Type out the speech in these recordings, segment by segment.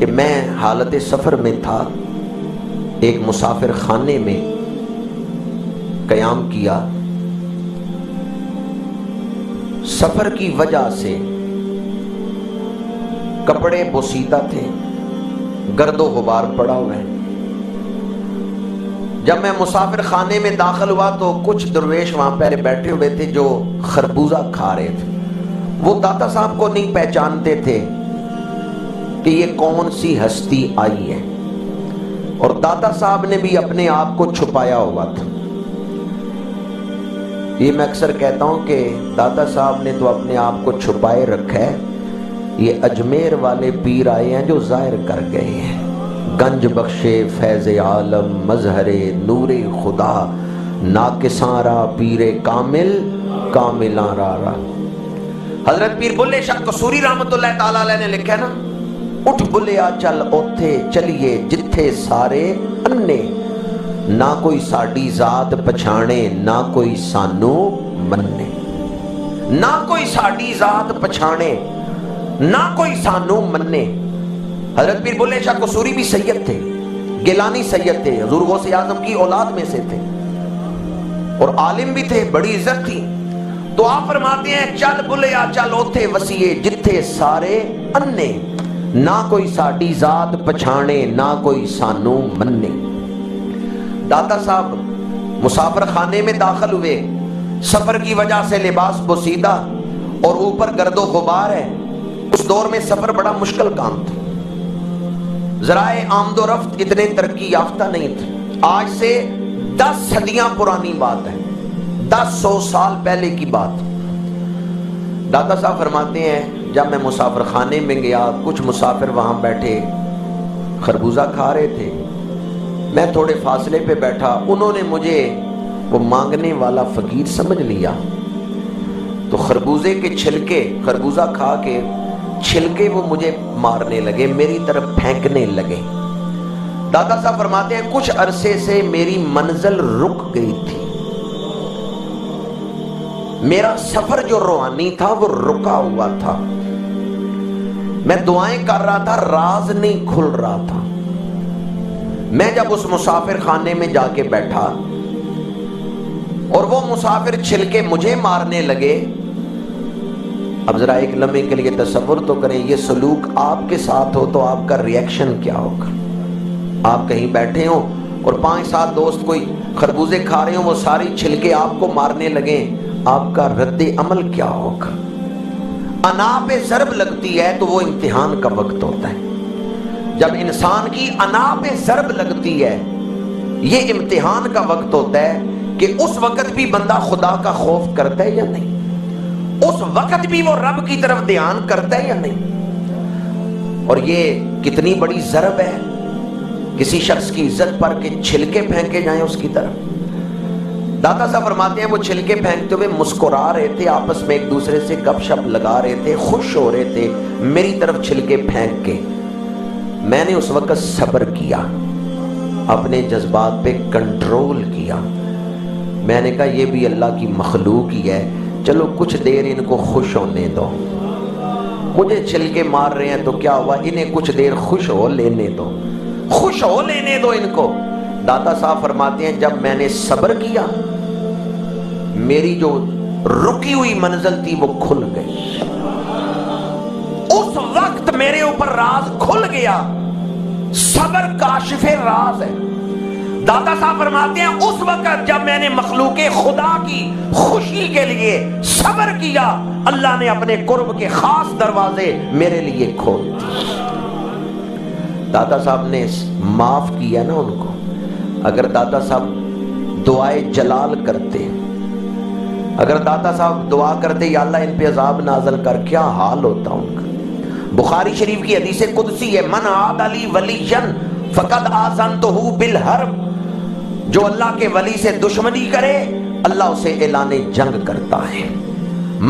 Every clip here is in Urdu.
کہ میں حالت سفر میں تھا، ایک مسافر خانے میں قیام کیا۔ سفر کی وجہ سے کپڑے بوسیدہ تھے، گرد و غبار پڑا ہوا ہے۔ جب میں مسافر خانے میں داخل ہوا تو کچھ درویش وہاں پہلے بیٹھے ہوئے تھے جو خربوزہ کھا رہے تھے۔ وہ داتا صاحب کو نہیں پہچانتے تھے کہ یہ کون سی ہستی آئی ہے، اور داتا صاحب نے بھی اپنے آپ کو چھپایا ہوا تھا۔ یہ میں اکثر کہتا ہوں کہ داتا صاحب نے تو اپنے آپ کو چھپائے رکھا ہے، یہ اجمیر والے پیر آئے ہیں جو ظاہر کر گئے ہیں۔ گنج بخشے فیض عالم مظہر نور خدا، ناقصاں را پیر کامل کاملاں را۔ حضرت پیر بلے شاہ قصوری رحمت اللہ تعالیٰ علیہ نے لکھا ہے نا، اٹھ بلیا چل اوتھے چلیے جتھے سارے انے، نہ کوئی ساڈی ذات پچھانے نہ کوئی سانو مننے۔ نہ کوئی ساڈی ذات پچھانے نہ کوئی سانو مننے۔ حضرت پیر بلے شاہ قصوری بھی سید تھے، گیلانی سید تھے، حضور غوث اعظم کی اولاد میں سے تھے، اور عالم بھی تھے، بڑی عزت تھی۔ تو آپ فرماتے ہیں چل بلیا چل اوتھے وسیے جتھے سارے انے، نہ کوئی ساڈی ذات پچھانے نہ کوئی سانو مننے۔ داتا صاحب مسافر خانے میں داخل ہوئے، سفر کی وجہ سے لباس بوسیدہ اور اوپر گرد و غبار ہے۔ اس دور میں سفر بڑا مشکل کام تھا، ذرائع آمد و رفت اتنے ترقی یافتہ نہیں تھے۔ آج سے 10 صدیاں پرانی بات ہے، 100 سال پہلے کی بات۔ داتا صاحب فرماتے ہیں جب میں مسافر خانے میں گیا، کچھ مسافر وہاں بیٹھے خربوزہ کھا رہے تھے، میں تھوڑے فاصلے پہ بیٹھا، انہوں نے مجھے وہ مانگنے والا فقیر سمجھ لیا، تو خربوزے کے چھلکے، خربوزہ کھا کے چھلکے وہ مجھے مارنے لگے، میری طرف پھینکنے لگے۔ داتا صاحب فرماتے ہیں کچھ عرصے سے میری منزل رک گئی تھی، میرا سفر جو روحانی تھا وہ رکا ہوا تھا، میں دعائیں کر رہا تھا، راز نہیں کھل رہا تھا۔ میں جب اس مسافر خانے میں جا کے بیٹھا اور وہ مسافر چھلکے مجھے مارنے لگے، اب ذرا ایک لمحے کے لیے تصور تو کریں، یہ سلوک آپ کے ساتھ ہو تو آپ کا ریئیکشن کیا ہوگا؟ آپ کہیں بیٹھے ہوں اور 5-7 دوست کوئی خربوزے کھا رہے ہوں، وہ ساری چھلکے آپ کو مارنے لگیں، آپ کا رد عمل کیا ہوگا؟ انا پہ ضرب لگتی ہے تو وہ امتحان کا وقت ہوتا ہے۔ جب انسان کی انا پہ ضرب لگتی ہے، یہ امتحان کا وقت ہوتا ہے کہ اس وقت بھی بندہ خدا کا خوف کرتا ہے یا نہیں، اس وقت بھی وہ رب کی طرف دھیان کرتا ہے یا نہیں۔ اور یہ کتنی بڑی ضرب ہے کسی شخص کی عزت پر کہ چھلکے پھینکے جائیں اس کی طرف۔ داتا صاحب فرماتے ہیں وہ چھلکے پھینکتے ہوئے مسکرا رہے تھے، آپس میں ایک دوسرے سے گپ شپ لگا رہے تھے، خوش ہو رہے تھے میری طرف چھلکے پھینک کے۔ میں نے اس وقت صبر کیا، اپنے جذبات پہ کنٹرول کیا۔ میں نے کہا یہ بھی اللہ کی مخلوق ہی ہے، چلو کچھ دیر ان کو خوش ہونے دو، مجھے چھلکے مار رہے ہیں تو کیا ہوا، انہیں کچھ دیر خوش ہو لینے دو، خوش ہو لینے دو ان کو۔ داتا صاحب فرماتے ہیں جب میں نے صبر کیا، میری جو رکی ہوئی منزل تھی وہ کھل گئی، اس وقت میرے اوپر راز کھل گیا۔ صبر کاشف راز ہے۔ داتا صاحب فرماتے ہیں اس وقت جب میں نے مخلوق خدا کی خوشی کے لیے صبر کیا، اللہ نے اپنے قرب کے خاص دروازے میرے لیے کھول دیے۔ داتا صاحب نے معاف کیا نا ان کو۔ اگر داتا صاحب دعائے جلال کرتے، اگر داتا صاحب دعا کرتے یا اللہ ان پہ عذاب نازل کر، کیا حال ہوتا ان کا۔ بخاری شریف کی حدیث قدسی ہے، من عاد لی ولیا فقد آذنتہ بالحرب، جو اللہ کے ولی سے دشمنی کرے اللہ اسے اعلان جنگ کرتا ہے۔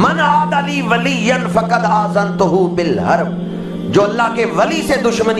من عاد لی ولیا فقد آذنتہ بالحرب، جو اللہ کے ولی سے دشمنی